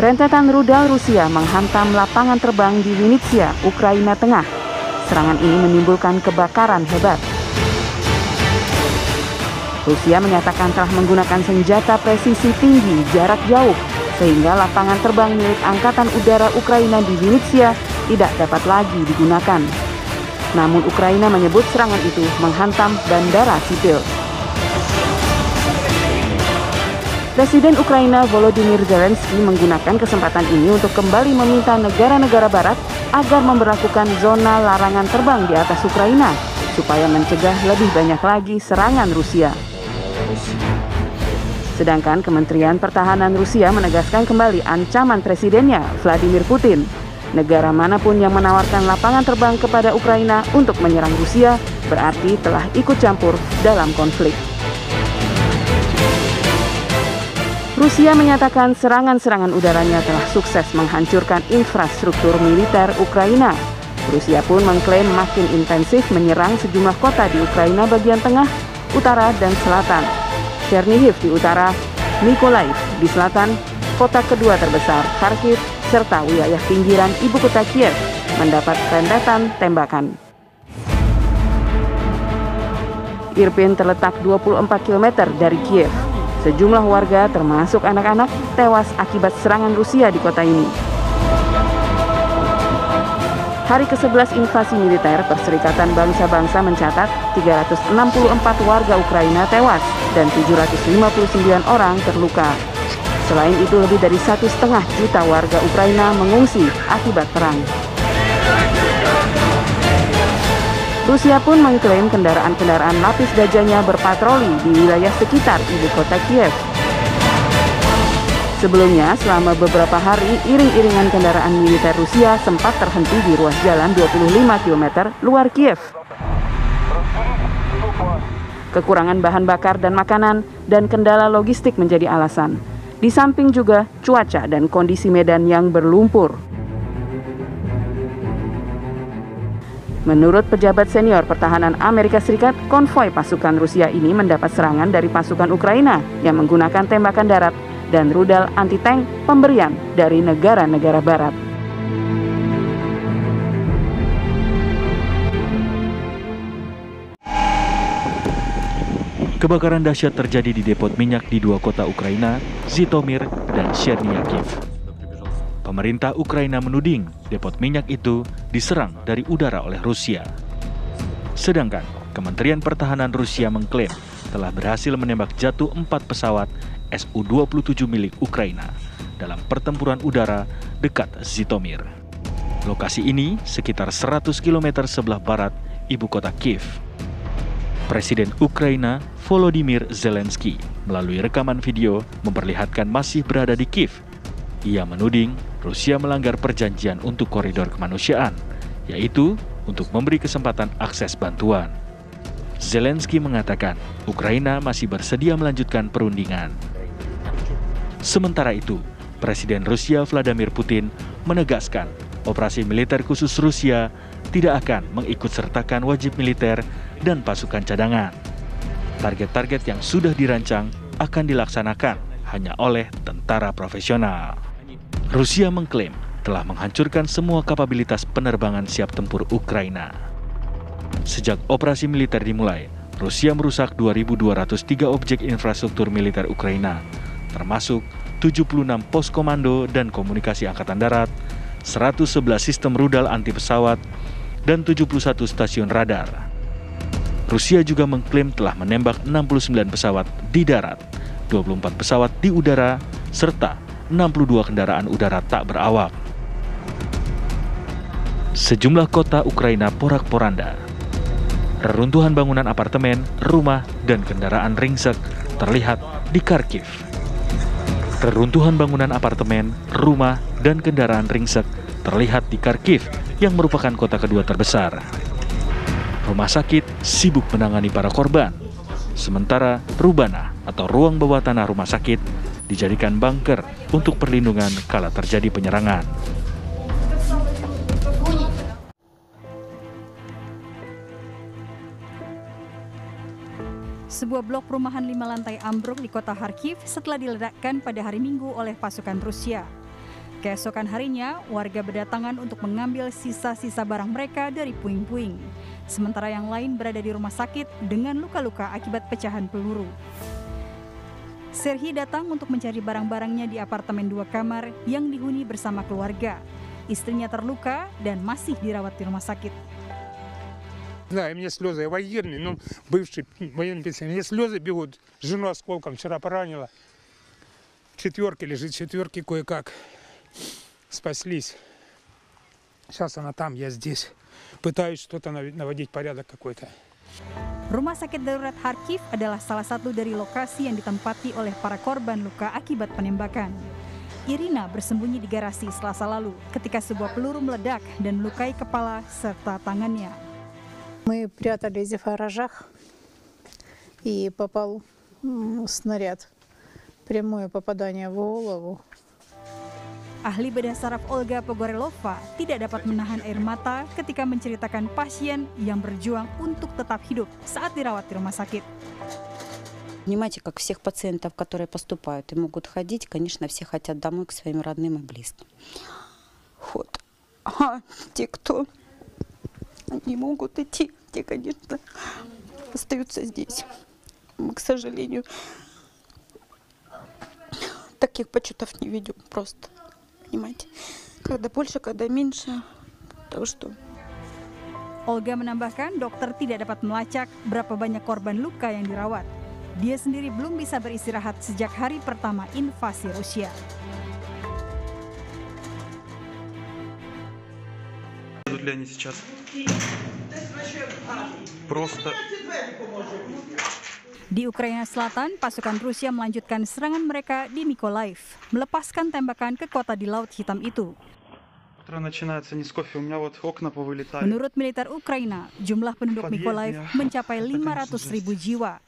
Rentetan rudal Rusia menghantam lapangan terbang di Vinnytsia, Ukraina Tengah. Serangan ini menimbulkan kebakaran hebat. Rusia menyatakan telah menggunakan senjata presisi tinggi jarak jauh, sehingga lapangan terbang milik Angkatan Udara Ukraina di Vinnytsia tidak dapat lagi digunakan. Namun Ukraina menyebut serangan itu menghantam bandara sipil. Presiden Ukraina Volodymyr Zelensky menggunakan kesempatan ini untuk kembali meminta negara-negara barat agar memberlakukan zona larangan terbang di atas Ukraina, supaya mencegah lebih banyak lagi serangan Rusia. Sedangkan Kementerian Pertahanan Rusia menegaskan kembali ancaman presidennya, Vladimir Putin. Negara manapun yang menawarkan lapangan terbang kepada Ukraina untuk menyerang Rusia berarti telah ikut campur dalam konflik. Rusia menyatakan serangan-serangan udaranya telah sukses menghancurkan infrastruktur militer Ukraina. Rusia pun mengklaim makin intensif menyerang sejumlah kota di Ukraina bagian tengah, utara, dan selatan. Chernihiv di utara, Mykolaiv di selatan, kota kedua terbesar Kharkiv, serta wilayah pinggiran ibu kota Kiev mendapat rentetan tembakan. Irpin terletak 24 km dari Kiev. Sejumlah warga, termasuk anak-anak, tewas akibat serangan Rusia di kota ini. Hari ke-11 invasi militer, Perserikatan Bangsa-Bangsa mencatat 364 warga Ukraina tewas dan 759 orang terluka. Selain itu, lebih dari 1,5 juta warga Ukraina mengungsi akibat perang. Rusia pun mengklaim kendaraan-kendaraan lapis bajanya berpatroli di wilayah sekitar ibu kota Kiev. Sebelumnya, selama beberapa hari, iring-iringan kendaraan militer Rusia sempat terhenti di ruas jalan 25 km luar Kiev. Kekurangan bahan bakar dan makanan dan kendala logistik menjadi alasan. Di samping juga cuaca dan kondisi medan yang berlumpur. Menurut pejabat senior pertahanan Amerika Serikat, konvoi pasukan Rusia ini mendapat serangan dari pasukan Ukraina yang menggunakan tembakan darat dan rudal anti-tank pemberian dari negara-negara barat. Kebakaran dahsyat terjadi di depot minyak di dua kota Ukraina, Zhytomyr dan Chernihiv. Pemerintah Ukraina menuding depot minyak itu diserang dari udara oleh Rusia. Sedangkan Kementerian Pertahanan Rusia mengklaim telah berhasil menembak jatuh 4 pesawat Su-27 milik Ukraina dalam pertempuran udara dekat Zhytomyr. Lokasi ini sekitar 100 km sebelah barat ibu kota Kiev. Presiden Ukraina Volodymyr Zelensky melalui rekaman video memperlihatkan masih berada di Kiev. Ia menuding Rusia melanggar perjanjian untuk koridor kemanusiaan, yaitu untuk memberi kesempatan akses bantuan. Zelensky mengatakan Ukraina masih bersedia melanjutkan perundingan. Sementara itu, Presiden Rusia Vladimir Putin menegaskan operasi militer khusus Rusia tidak akan mengikutsertakan wajib militer dan pasukan cadangan. Target-target yang sudah dirancang akan dilaksanakan hanya oleh tentara profesional. Rusia mengklaim telah menghancurkan semua kapabilitas penerbangan siap tempur Ukraina. Sejak operasi militer dimulai, Rusia merusak 2.203 objek infrastruktur militer Ukraina, termasuk 76 pos komando dan komunikasi angkatan darat, 111 sistem rudal anti pesawat, dan 71 stasiun radar. Rusia juga mengklaim telah menembak 69 pesawat di darat, 24 pesawat di udara, serta 62 kendaraan udara tak berawak. Sejumlah kota Ukraina porak-poranda. Reruntuhan bangunan apartemen, rumah, dan kendaraan ringsek terlihat di Kharkiv. Reruntuhan bangunan apartemen, rumah, dan kendaraan ringsek terlihat di Kharkiv yang merupakan kota kedua terbesar. Rumah sakit sibuk menangani para korban. Sementara Rubana atau ruang bawah tanah rumah sakit dijadikan bunker untuk perlindungan kala terjadi penyerangan. Sebuah blok perumahan 5 lantai ambruk di kota Kharkiv setelah diledakkan pada hari Minggu oleh pasukan Rusia. Keesokan harinya, warga berdatangan untuk mengambil sisa-sisa barang mereka dari puing-puing. Sementara yang lain berada di rumah sakit dengan luka-luka akibat pecahan peluru. Serhi datang untuk mencari barang-barangnya di apartemen 2 kamar yang dihuni bersama keluarga. Istrinya terluka dan masih dirawat di rumah sakit. Да, и мне слезы, я военный, ну, бывший военный пенсионер, мне слезы бегут, жену осколком вчера поранила, в 4-ке лежит, 4-ки кое-как спаслись. Сейчас она там, я здесь, пытаюсь что-то наводить порядок какой-то. Rumah sakit darurat Kharkiv adalah salah satu dari lokasi yang ditempati oleh para korban luka akibat penembakan. Irina bersembunyi di garasi Selasa lalu ketika sebuah peluru meledak dan melukai kepala serta tangannya. Мы прятались в гаражах, и попал снаряд. Прямое попадание в голову. Ahli bedah saraf Olga Pogorelova tidak dapat menahan air mata ketika menceritakan pasien yang berjuang untuk tetap hidup saat dirawat di rumah sakit. Понимаете, как всех пациентов, которые поступают и могут ходить, конечно, все хотят домой к своим родным и близким. Вот. А те, кто не могут идти, те, конечно, остаются здесь. Мы, к сожалению, таких подсчетов не ведем просто. Понимаете? Когда больше, когда меньше. Так что... Olga menambahkan dokter tidak dapat melacak berapa banyak korban luka yang dirawat. Dia sendiri belum bisa beristirahat sejak hari pertama invasi Rusia. Di Ukraina Selatan, pasukan Rusia melanjutkan serangan mereka di Mykolaiv, melepaskan tembakan ke kota di Laut Hitam itu. Menurut militer Ukraina, jumlah penduduk Mykolaiv mencapai 500.000 jiwa.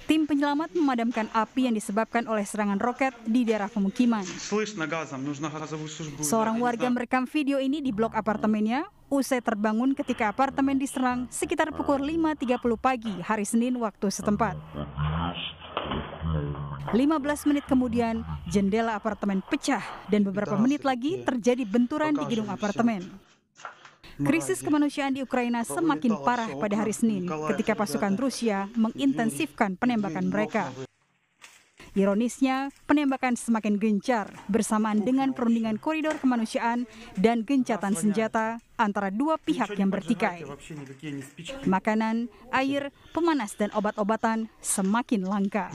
Tim penyelamat memadamkan api yang disebabkan oleh serangan roket di daerah pemukiman. Seorang warga merekam video ini di blok apartemennya usai terbangun ketika apartemen diserang sekitar pukul 5.30 pagi hari Senin waktu setempat. 15 menit kemudian, jendela apartemen pecah dan beberapa menit lagi terjadi benturan di gedung apartemen. Krisis kemanusiaan di Ukraina semakin parah pada hari Senin ketika pasukan Rusia mengintensifkan penembakan mereka. Ironisnya, penembakan semakin gencar bersamaan dengan perundingan koridor kemanusiaan dan gencatan senjata antara dua pihak yang bertikai. Makanan, air, pemanas, dan obat-obatan semakin langka.